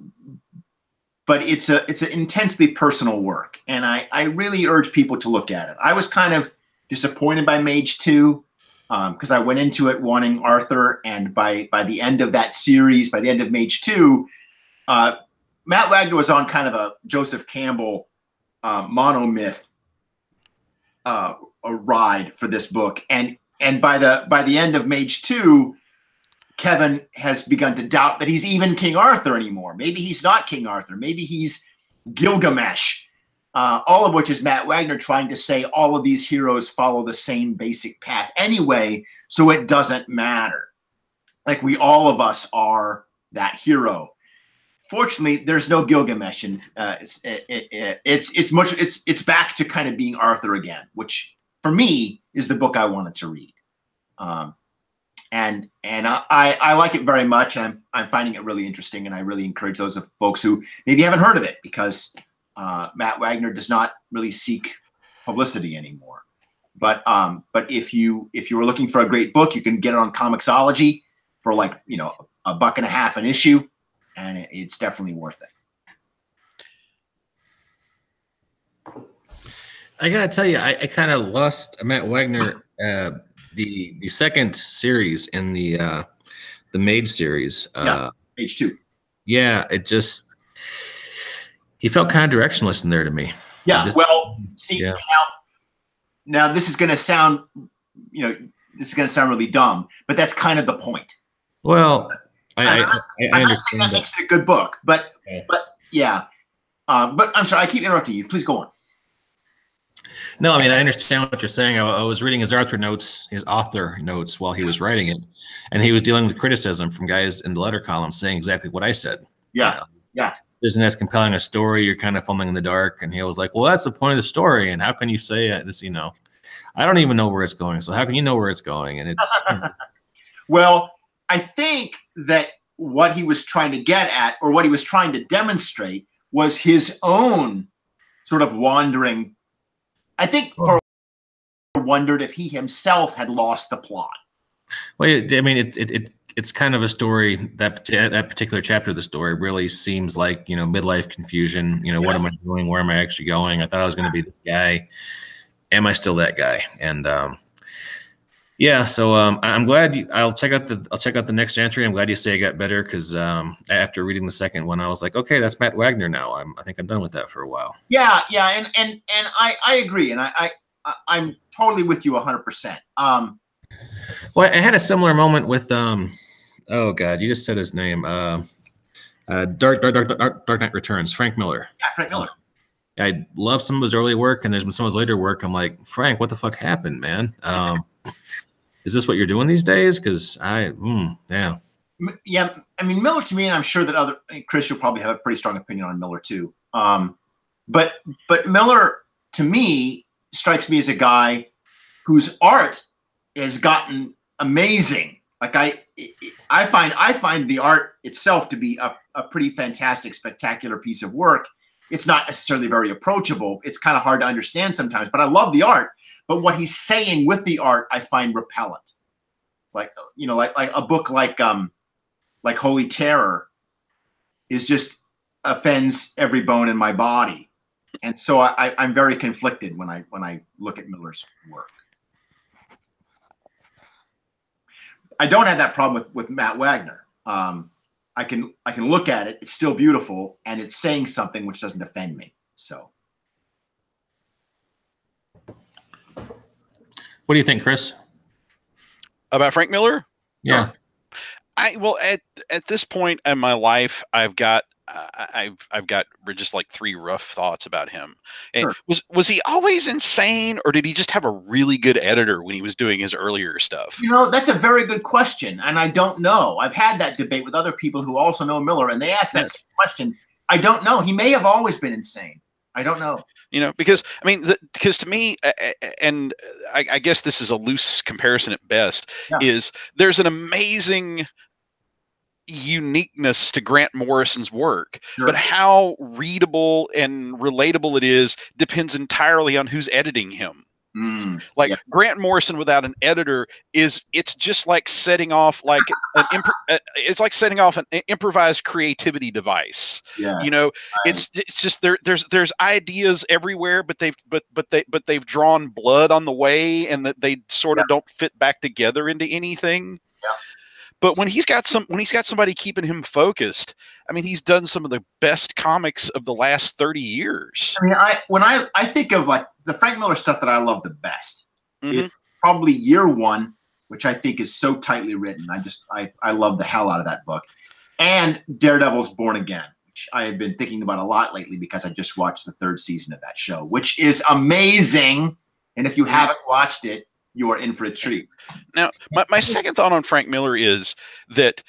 it's an intensely personal work, and I really urge people to look at it. I was kind of disappointed by Mage 2 because I went into it wanting Arthur, and by the end of that series, by the end of Mage 2, Matt Wagner was on kind of a Joseph Campbell monomyth a ride for this book, and by the end of Mage 2, Kevin has begun to doubt that he's even King Arthur anymore. Maybe he's not King Arthur. Maybe he's Gilgamesh. All of which is Matt Wagner trying to say all of these heroes follow the same basic path anyway, so it doesn't matter. Like, all of us are that hero. Fortunately, there's no Gilgamesh, and it's back to kind of being Arthur again, which for me is the book I wanted to read. And I like it very much. I'm finding it really interesting, and I really encourage those of folks who maybe haven't heard of it, because Matt Wagner does not really seek publicity anymore. But if you were looking for a great book, you can get it on Comixology for like $1.50 an issue, and it's definitely worth it. I gotta tell you, I kind of lost Matt Wagner. The second series in the Mage series. Mage 2. Yeah, he felt kind of directionless in there to me. Yeah, now this is going to sound, really dumb, but that's kind of the point. Well, I I'm not saying that makes it a good book, but yeah. But I'm sorry, I keep interrupting you. Please go on. No, I mean, I understand what you're saying. I was reading his author notes while he was writing it, and he was dealing with criticism from guys in the letter column saying exactly what I said. Yeah, yeah. isn't as compelling a story. You're kind of fumbling in the dark. And he was like, well, that's the point of the story. And how can you say this, I don't even know where it's going. So how can you know where it's going? And it's Well, I think that what he was trying to get at, or what he was trying to demonstrate, was his own sort of wandering. I think for wondered if he himself had lost the plot. Well, I mean, it's kind of a story that particular chapter of the story really seems like, midlife confusion. What am I doing? Where am I actually going? I thought I was going to be this guy. Am I still that guy? And yeah, so I'm glad I'll check out the next entry. I'm glad you say it got better, because after reading the second one, I was like, okay, that's Matt Wagner now. I think I'm done with that for a while. Yeah, and I agree, and I'm totally with you 100%. Well, I had a similar moment with oh God, you just said his name. Dark Knight Returns, Frank Miller. Yeah, Frank Miller. I love some of his early work, and there's been some of his later work. I'm like, Frank, what the fuck happened, man? Is this what you're doing these days? Because yeah. Yeah, I mean, Miller to me, and I'm sure that Chris, you'll probably have a pretty strong opinion on Miller too. But Miller to me strikes me as a guy whose art has gotten amazing. Like I find the art itself to be a pretty fantastic, spectacular piece of work. It's not necessarily very approachable. It's kind of hard to understand sometimes, but I love the art. But what he's saying with the art, I find repellent. Like a book like Holy Terror is just offends every bone in my body, and so I'm very conflicted when I look at Miller's work. I don't have that problem with Matt Wagner. I can look at it; it's still beautiful, and it's saying something which doesn't offend me. So, what do you think, Chris? About Frank Miller? Yeah. Well, at this point in my life, I've got just like three rough thoughts about him. Sure. Was he always insane, or did he just have a really good editor when he was doing his earlier stuff? That's a very good question, and I don't know. I've had that debate with other people who also know Miller, and they ask that same question. I don't know. He may have always been insane. I don't know. Because I mean, because to me, and I guess this is a loose comparison at best, is there's an amazing uniqueness to Grant Morrison's work, but how readable and relatable it is depends entirely on who's editing him. Grant Morrison without an editor it's just like setting off like it's like setting off an improvised creativity device. It's just there's ideas everywhere, but they've drawn blood on the way, and that they sort of don't fit back together into anything. But when he's got somebody keeping him focused, I mean, he's done some of the best comics of the last 30 years. I mean, when I think of like the Frank Miller stuff that I love the best, it's probably Year One, which I think is so tightly written. I love the hell out of that book, and Daredevil's Born Again, which I have been thinking about a lot lately because I just watched the third season of that show, which is amazing. And if you haven't watched it, you are in for a treat. Now, my second thought on Frank Miller is that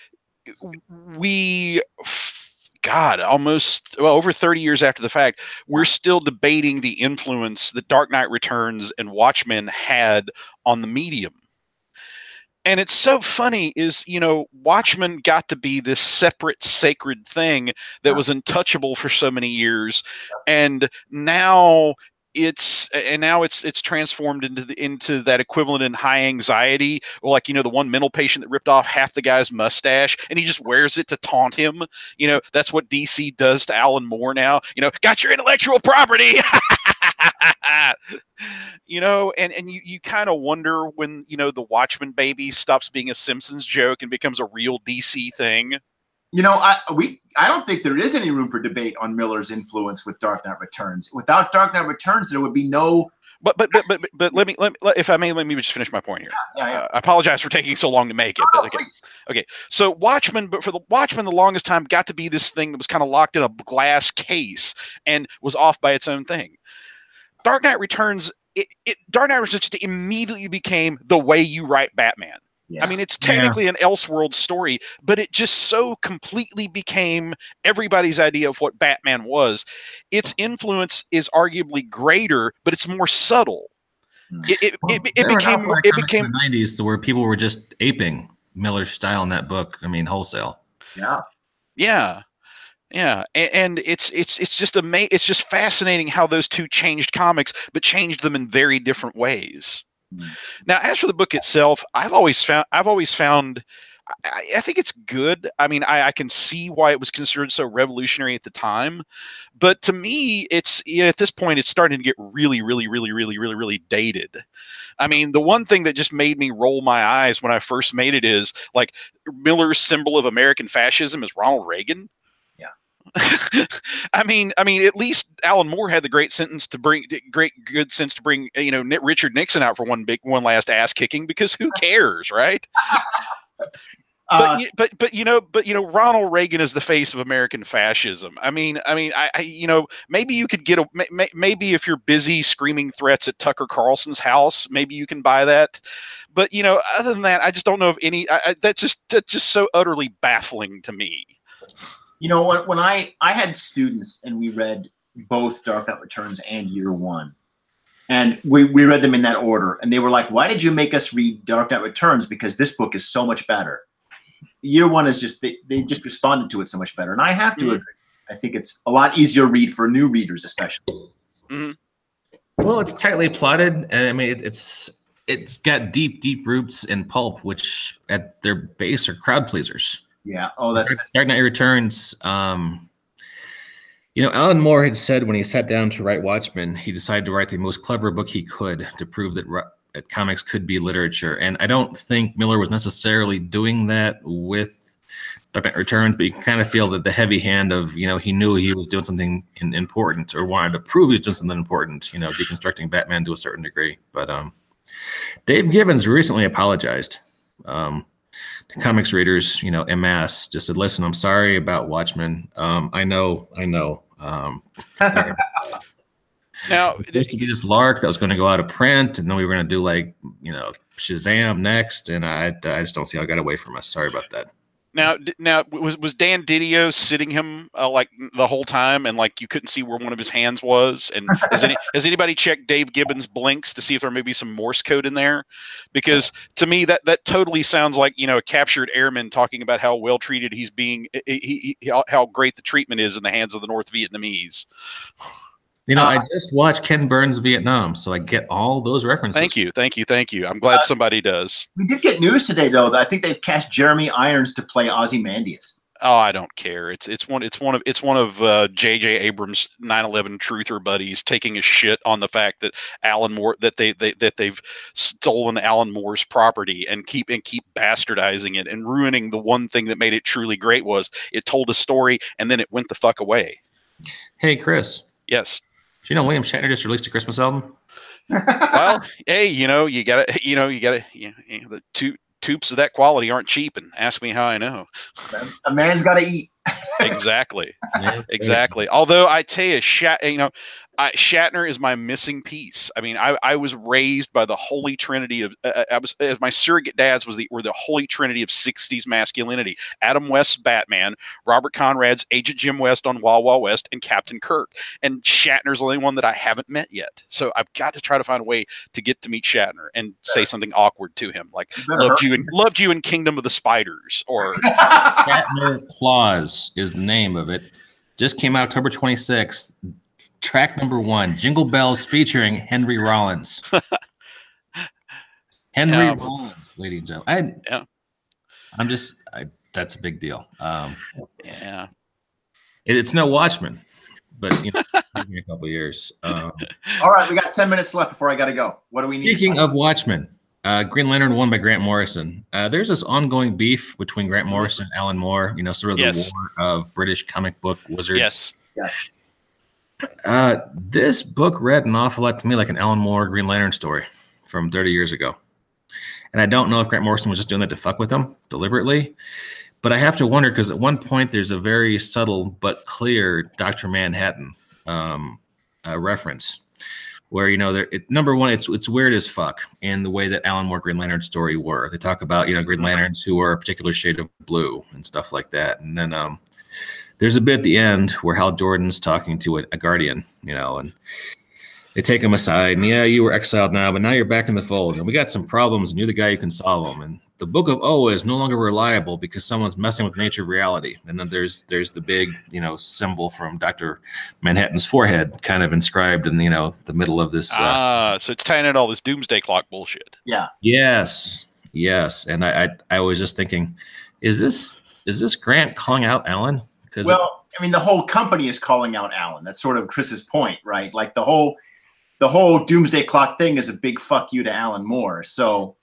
over 30 years after the fact, we're still debating the influence that Dark Knight Returns and Watchmen had on the medium. And it's so funny is, Watchmen got to be this separate, sacred thing that was untouchable for so many years. And now it's transformed into that equivalent in high anxiety, or like, the one mental patient that ripped off half the guy's mustache and he just wears it to taunt him. That's what DC does to Alan Moore now. Got your intellectual property. And you kind of wonder when, the Watchmen baby stops being a Simpsons joke and becomes a real DC thing. I don't think there is any room for debate on Miller's influence with Dark Knight Returns. Without Dark Knight Returns, there would be no. But let me if I may, let me just finish my point here. I apologize for taking so long to make it. Okay. So Watchmen, but for the Watchmen, the longest time got to be this thing that was kind of locked in a glass case and was off by its own thing. Dark Knight Returns, Dark Knight Returns just immediately became the way you write Batman. Yeah. I mean, it's technically an Elseworld story, but it just so completely became everybody's idea of what Batman was. Its influence is arguably greater, but it's more subtle. It became in the 90s where people were just aping Miller's style in that book. I mean, wholesale. Yeah. And it's just it's just fascinating how those two changed comics, but changed them in very different ways. Now, as for the book itself, I've always found I think it's good. I mean, I can see why it was considered so revolutionary at the time, but to me, it's at this point it's starting to get really, really, really, really, really, really dated. I mean, the one thing that just made me roll my eyes when I first made it is like Miller's symbol of American fascism is Ronald Reagan. I mean, at least Alan Moore had the great sense to bring Richard Nixon out for one last ass kicking, because who cares, right? But Ronald Reagan is the face of American fascism. I mean, maybe you could get maybe if you're busy screaming threats at Tucker Carlson's house, maybe you can buy that. But other than that, I just don't know of any. That's just so utterly baffling to me. When I had students and we read both Dark Knight Returns and Year One, and we read them in that order, and they were like, "Why did you make us read Dark Knight Returns? Because this book is so much better." Year One is just they just responded to it so much better, and I have to agree. I think it's a lot easier to read for new readers, especially. Well, it's tightly plotted, and I mean it's got deep roots in pulp, which at their base are crowd pleasers. Yeah. Oh, that's Dark Knight Returns. Alan Moore had said when he sat down to write Watchmen, he decided to write the most clever book he could to prove that comics could be literature. And I don't think Miller was necessarily doing that with Dark Knight Returns, but you can kind of feel that the heavy hand of, he knew he was doing something important, or wanted to prove he was doing something important, deconstructing Batman to a certain degree. But Dave Gibbons recently apologized. Comics readers, en masse, just said, "Listen, I'm sorry about Watchmen. I know. Now, it used to be this lark that was going to go out of print, and then we were going to do Shazam next, and I just don't see how it got away from us. Sorry about that." Now, was Dan Didio sitting him like the whole time, and like you couldn't see where one of his hands was? And has anybody checked Dave Gibbons' blinks to see if there may be some Morse code in there? Because to me, that totally sounds like a captured airman talking about how well treated he's being, how great the treatment is in the hands of the North Vietnamese. I just watched Ken Burns' Vietnam, so I get all those references. Thank you. I'm glad somebody does. We did get news today, though, that I think they've cast Jeremy Irons to play Ozymandias. Oh, I don't care. It's one of J.J. Abrams' 9/11 truther buddies taking a shit on the fact that Alan Moore that they've stolen Alan Moore's property and keep bastardizing it and ruining the one thing that made it truly great was it told a story and then it went the fuck away. Hey, Chris. Yes. Do you know William Shatner just released a Christmas album? Well, hey, you gotta, the tubes of that quality aren't cheap, and ask me how I know. A man's got to eat. Exactly. Although I tell you, Shatner is my missing piece. I mean, I was raised by the holy trinity of as my surrogate dads were the holy trinity of 60s masculinity: Adam West's Batman, Robert Conrad's Agent Jim West on Wild Wild West, and Captain Kirk. And Shatner's the only one that I haven't met yet. So I've got to try to find a way to get to meet Shatner and say something awkward to him, like loved you in Kingdom of the Spiders, or Shatner Claus is the name of it. Just came out October 26th. Track number 1, Jingle Bells, featuring Henry Rollins. Rollins, ladies and gentlemen. That's a big deal. It's no Watchmen, but give me a couple of years. All right, we got 10 minutes left before I got to go. What do we need? Speaking of Watchmen, Green Lantern 1 by Grant Morrison. There's this ongoing beef between Grant Morrison and Alan Moore, sort of the war of British comic book wizards. Yes. This book read an awful lot to me like an Alan Moore Green Lantern story from 30 years ago. And I don't know if Grant Morrison was just doing that to fuck with him deliberately, but I have to wonder, because at one point there's a very subtle but clear Dr. Manhattan reference where number one, it's weird as fuck in the way that Alan Moore Green Lantern story were. They talk about Green Lanterns who are a particular shade of blue and stuff like that, and then there's a bit at the end where Hal Jordan's talking to a guardian, and they take him aside, and yeah, you were exiled now, but now you're back in the fold, and we got some problems, and you're the guy who can solve them. And the Book of O is no longer reliable because someone's messing with the nature of reality. And then there's the big, symbol from Dr. Manhattan's forehead, kind of inscribed in the middle of this. So it's tying in all this doomsday clock bullshit. Yeah. Yes. And I was just thinking, is this Grant calling out Alan? Well, I mean, the whole company is calling out Alan. That's sort of Chris's point, right? Like the whole doomsday clock thing is a big fuck you to Alan Moore. So,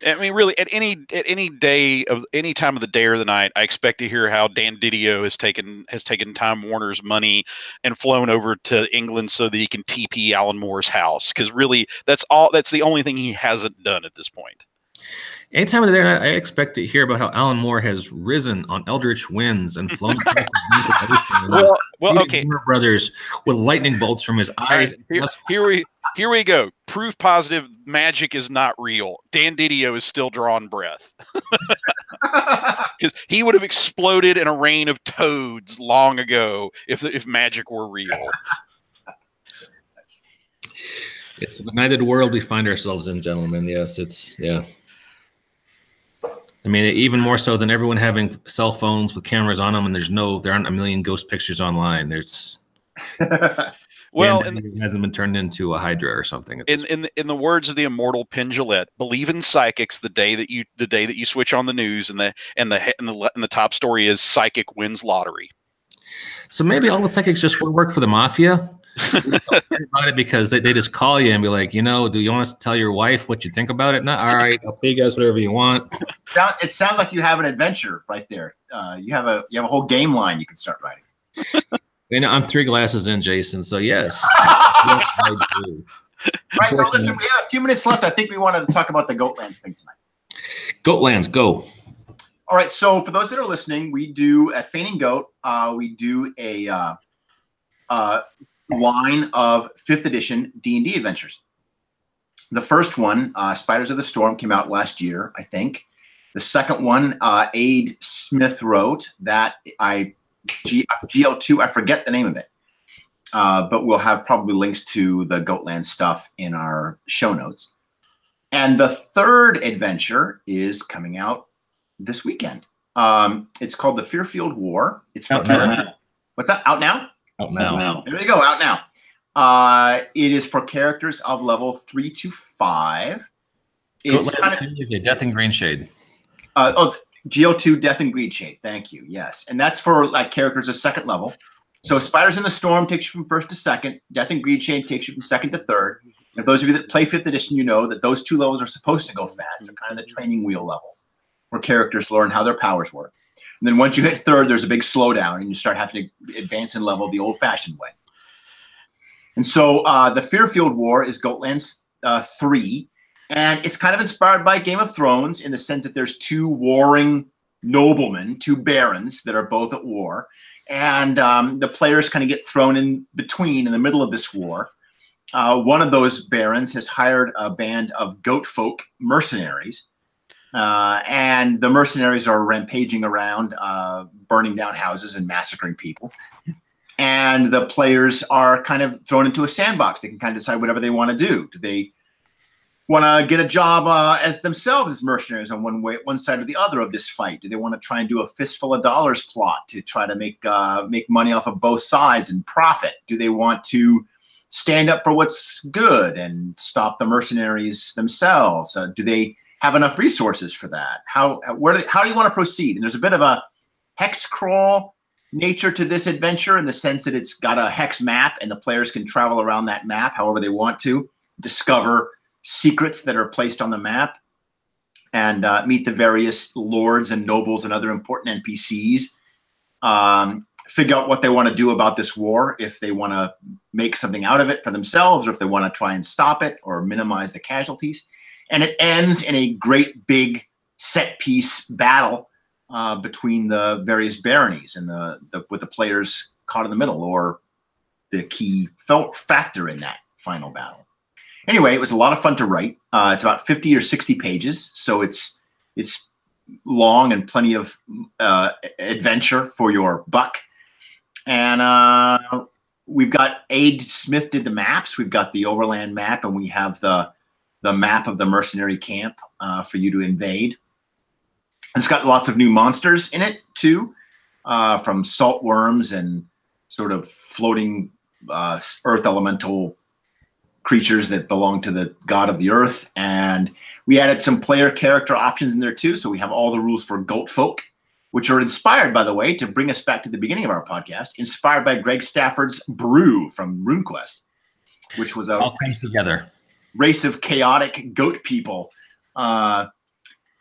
I mean, really, at any time of the day or the night, I expect to hear how Dan Didio has taken Time Warner's money and flown over to England so that he can TP Alan Moore's house. Because really, that's the only thing he hasn't done at this point. Anytime of the day, I expect to hear about how Alan Moore has risen on eldritch winds and flown across the ocean. Well, okay. Brothers with lightning bolts from his eyes. Right, here we go. Proof positive magic is not real. Dan Didio is still drawing breath. Because he would have exploded in a rain of toads long ago if magic were real. It's a benighted world we find ourselves in, gentlemen. Yes, yeah. I mean, even more so than everyone having cell phones with cameras on them, and there aren't a million ghost pictures online. There's well, and it hasn't been turned into a Hydra or something. In the words of the immortal Penn Jillette, believe in psychics the day that you switch on the news, and the top story is psychic wins lottery. So maybe all the psychics just work for the mafia. About it because they just call you and be like, do you want us to tell your wife what you think about it? No, all right, I'll pay you guys whatever you want. It sounds like you have an adventure right there. You have a whole game line you can start writing. I'm 3 glasses in, Jason. So yes. I do. Right. So listen, we have a few minutes left. I think we wanted to talk about the Goatlands thing tonight. Goatlands, go. All right. So for those that are listening, we do at Feigning Goat, we do a line of 5th edition D&D adventures. The first one, Spiders of the Storm, came out last year, I think. The second one, Aid Smith wrote that GL2, I forget the name of it, but we'll have probably links to the Goatland stuff in our show notes. And the third adventure is coming out this weekend. It's called The Fearfield War. It's for What's that? Out now? Out now. There you go. Out now. It is for characters of level 3 to 5. It's kind of Death and Green Shade. GO2 Death and Greed Shade. Thank you. Yes, and that's for like characters of 2nd level. So Spiders in the Storm takes you from 1st to 2nd. Death and Greed Shade takes you from 2nd to 3rd. And those of you that play 5th edition, you know that those 2 levels are supposed to go fast. They're kind of the training wheel levels where characters learn how their powers work. And then once you hit 3rd, there's a big slowdown, and you start having to advance in level the old-fashioned way. And so the Fearfield War is Goatlands 3, and it's kind of inspired by Game of Thrones in the sense that there's 2 warring noblemen, 2 barons that are both at war, and the players kind of get thrown in between in the middle of this war. One of those barons has hired a band of goat folk mercenaries, and the mercenaries are rampaging around, burning down houses and massacring people. And the players are kind of thrown into a sandbox. They can kind of decide whatever they want to do. Do they want to get a job as themselves as mercenaries on one side or the other of this fight? Do they want to try and do a fistful of dollars plot to try to make money off of both sides and profit? Do they want to stand up for what's good and stop the mercenaries themselves? Do they have enough resources for that? How do you want to proceed? And there's a bit of a hex crawl nature to this adventure in the sense that it's got a hex map, and the players can travel around that map however they want to, discover secrets that are placed on the map, and meet the various lords and nobles and other important NPCs. Figure out what they want to do about this war, if they want to make something out of it for themselves, or if they want to try and stop it or minimize the casualties. And it ends in a great big set piece battle between the various baronies and with the players caught in the middle, or the key factor in that final battle. Anyway, it was a lot of fun to write. It's about 50 or 60 pages, so it's long and plenty of adventure for your buck. And we've got Aid Smith did the maps. We've got the overland map, and we have the map of the mercenary camp for you to invade. It's got lots of new monsters in it too, from salt worms and sort of floating earth elemental creatures that belong to the god of the earth. And we added some player character options in there too. So we have all the rules for goat folk, which are inspired, by the way, to bring us back to the beginning of our podcast, inspired by Greg Stafford's Brew from RuneQuest, which was all comes together. Race of chaotic goat people.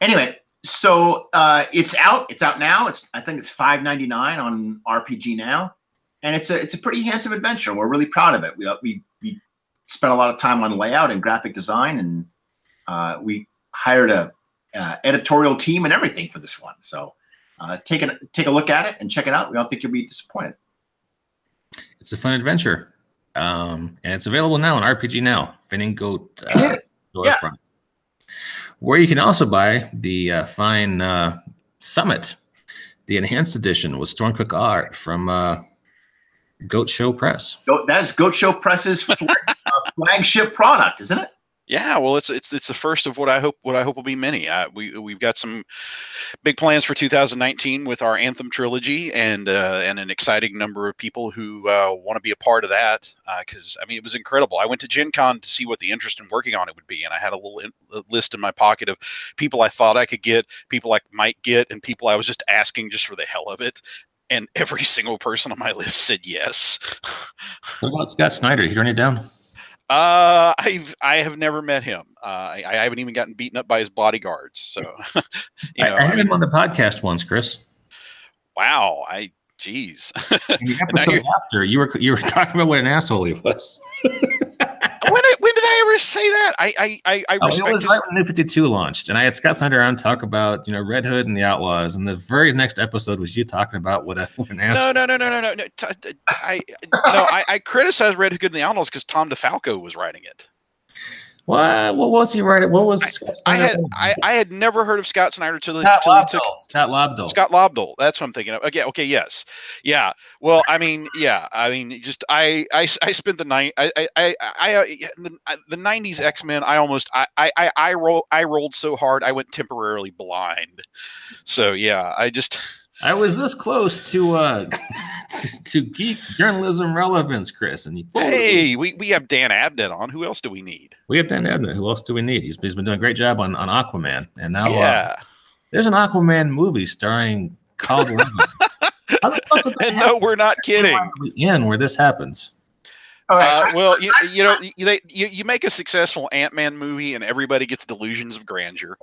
Anyway, so it's out. It's out now. I think it's $5.99 on RPG Now, and it's a pretty handsome adventure. And we're really proud of it. We spent a lot of time on layout and graphic design, and we hired a editorial team and everything for this one. So take a look at it and check it out. We don't think you'll be disappointed. It's a fun adventure. And it's available now on RPG Now, Finning Goat storefront, where you can also buy the fine Summit, the enhanced edition with Stormcook art from Goat Show Press. That's Goat Show Press's flagship product, isn't it? Yeah, well, it's the first of what I hope will be many. We've got some big plans for 2019 with our Anthem trilogy, and an exciting number of people who want to be a part of that. Because I mean, it was incredible. I went to Gen Con to see what the interest in working on it would be, and I had a little list in my pocket of people I thought I could get, people I might get, and people I was just asking just for the hell of it. And every single person on my list said yes. What about Scott Snyder? He turned it down. I have never met him. I haven't even gotten beaten up by his bodyguards. So, I had him on the podcast once, Chris. Wow, geez. The episode after you were talking about what an asshole he was. When did I ever say that? I respect it was right when New 52 launched, and I had Scott Snyder on talk about Red Hood and the Outlaws, and the very next episode was you talking about what an asshole. No. I criticized Red Hood and the Outlaws because Tom DeFalco was writing it. What was he writing? What was Scott Snyder? I had never heard of Scott Snyder till Scott Lobdell. Scott Lobdell. That's what I'm thinking of. Okay, yes. Yeah. Well, I mean, just I spent the night the 90s X-Men, I rolled so hard I went temporarily blind. So yeah, I was this close to geek journalism relevance, Chris. And hey, we have Dan Abnett on. Who else do we need? We have Dan Abnett. Who else do we need? He's been doing a great job on Aquaman, and now there's an Aquaman movie starring Carl Weathers. And no, we're not kidding. Where this happens. All right. Well, you make a successful Ant-Man movie, and everybody gets delusions of grandeur.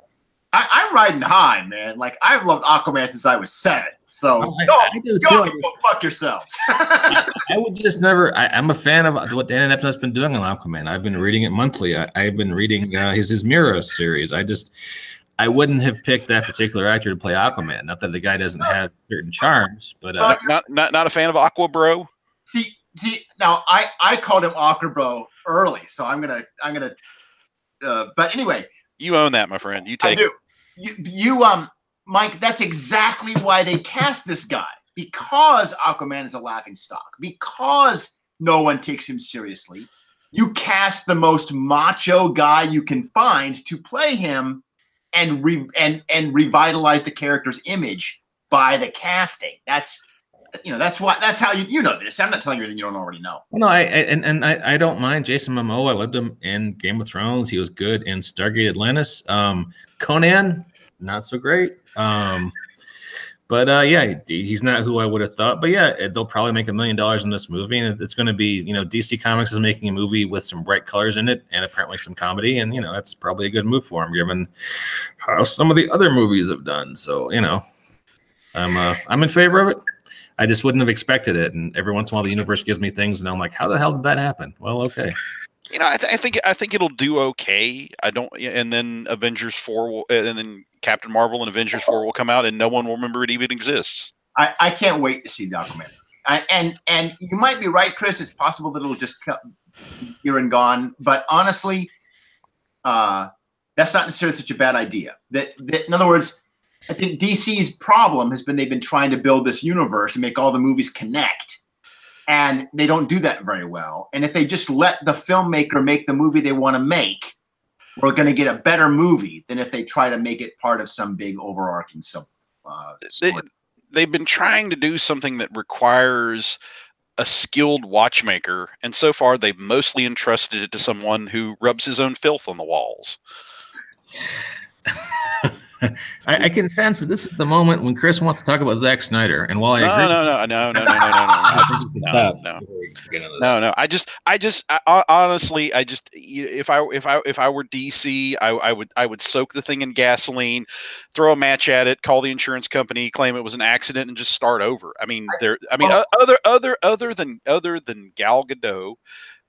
I'm riding high, man. Like, I've loved Aquaman since I was 7. So I do too. Go fuck yourselves. I would just never. I'm a fan of what Dan Abnett's been doing on Aquaman. I've been reading it monthly. I've been reading his Mira series. I wouldn't have picked that particular actor to play Aquaman. Not that the guy doesn't have certain charms, but not a fan of Aqua Bro. See. Now I called him Aqua Bro early, so I'm gonna. But anyway. You own that, my friend. You take it. You, Mike, that's exactly why they cast this guy. Because Aquaman is a laughing stock. Because no one takes him seriously. You cast the most macho guy you can find to play him and revitalize the character's image by the casting. That's how you know this. I'm not telling you anything you don't already know. Well, no, I don't mind Jason Momoa. I loved him in Game of Thrones. He was good in Stargate Atlantis. Conan, not so great. But he's not who I would have thought. But yeah, they'll probably make $1 million in this movie, and it's going to be, DC Comics is making a movie with some bright colors in it, and apparently some comedy, and that's probably a good move for him, given how some of the other movies have done. So I'm in favor of it. I just wouldn't have expected it, and every once in a while the universe gives me things, and I'm like, how the hell did that happen? Well, okay. I think it'll do okay. And then Avengers 4 and then Captain Marvel and Avengers 4 will come out, and no one will remember it even exists. I can't wait to see the Aquaman. And you might be right, Chris. It's possible that it'll just cut here and gone. But honestly, that's not necessarily such a bad idea. That in other words, I think DC's problem has been they've been trying to build this universe and make all the movies connect, and they don't do that very well. And if they just let the filmmaker make the movie they want to make, we're going to get a better movie than if they try to make it part of some big overarching story. They've been trying to do something that requires a skilled watchmaker, and so far they've mostly entrusted it to someone who rubs his own filth on the walls. I can sense that this is the moment when Chris wants to talk about Zack Snyder, and while I agree, no. Honestly, if I were DC, I would soak the thing in gasoline, throw a match at it, call the insurance company, claim it was an accident, and just start over. I mean, other than Gal Gadot.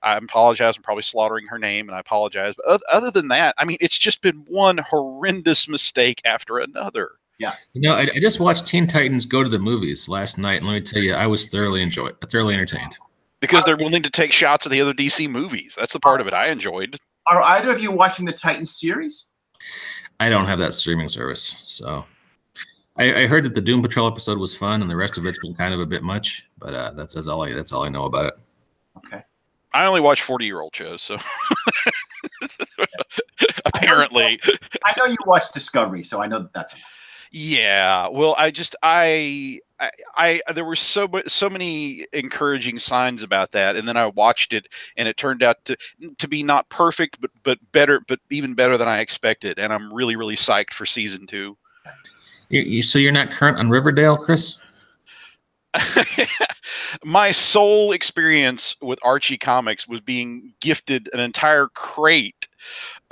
I apologize. I'm probably slaughtering her name, and I apologize. But other than that, I mean, it's just been one horrendous mistake after another. Yeah. I just watched Teen Titans Go to the Movies last night, and let me tell you, I was thoroughly entertained. Because they're willing to take shots at the other DC movies. That's the part of it I enjoyed. Are either of you watching the Titans series? I don't have that streaming service, so I heard that the Doom Patrol episode was fun, and the rest of it's been kind of a bit much. But that's all I know about it. Okay. I only watch 40-year-old shows, so apparently. I know you watch Discovery, so I know that's enough. Yeah. Well, there were so many encouraging signs about that, and then I watched it, and it turned out to be not perfect, but better, but even better than I expected, and I'm really, really psyched for season 2. So you're not current on Riverdale, Chris? My sole experience with Archie comics was being gifted an entire crate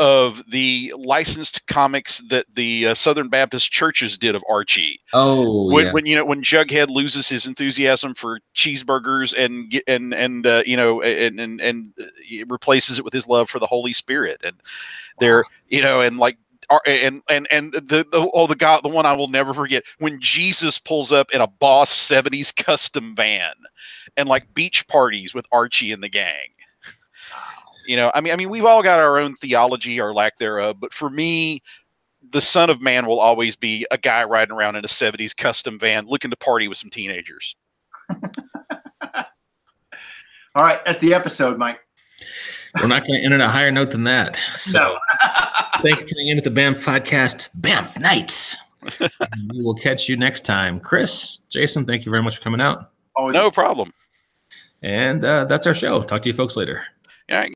of the licensed comics that the Southern Baptist churches did of Archie. Oh, when Jughead loses his enthusiasm for cheeseburgers and replaces it with his love for the Holy Spirit, and they're the one I will never forget, when Jesus pulls up in a Boss 70s custom van and like beach parties with Archie and the gang. I mean, we've all got our own theology or lack thereof, but for me, the Son of Man will always be a guy riding around in a 70s custom van looking to party with some teenagers. All right, that's the episode, Mike. We're not going to end on a higher note than that. So, no. Thanks for tuning in to the BAMF podcast, BAMF Nights. We will catch you next time. Chris, Jason, thank you very much for coming out. No problem. And that's our show. Talk to you folks later. All right.